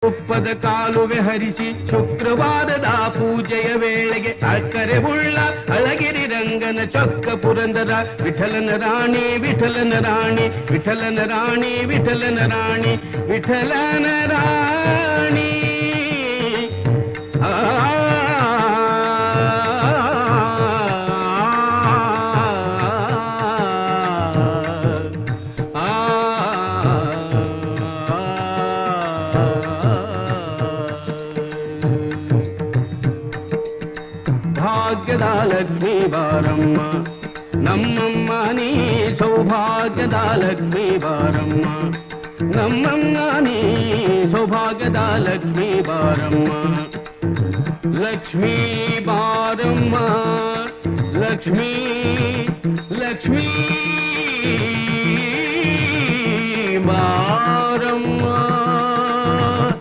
ತುಪ್ಪದ ಕಾಲುವೆ ಹರಿಸಿ ಶುಕ್ರವಾರದ ಪೂಜೆಯ ವೇಳೆಗೆ ಅಕ್ಕರೆ ಉಳ್ಳ ಅಳಗಿರಿ ರಂಗನ ಚೊಕ್ಕ ಪುರಂದರ ವಿಠಲನ ರಾಣಿ ವಿಠಲನ ರಾಣಿ ವಿಠಲನ ರಾಣಿ ವಿಠಲನ ರಾಣಿ ವಿಠಲನ ರಾಣಿ ಭಾಗ್ಯದ ಲಕ್ಷ್ಮೀ ಬಾರಮ್ಮ ನಮ್ಮಮ್ಮ ನೀ ಸೌಭಾಗ್ಯದ ಲಕ್ಷ್ಮೀ ಬಾರಮ್ಮ ನಮ್ಮಮ್ಮ ನೀ ಸೌಭಾಗ್ಯದ ಲಕ್ಷ್ಮೀ ಬಾರಮ್ಮ ಲಕ್ಷ್ಮೀ ಬಾರಮ್ಮ ಲಕ್ಷ್ಮೀ ಲಕ್ಷ್ಮೀ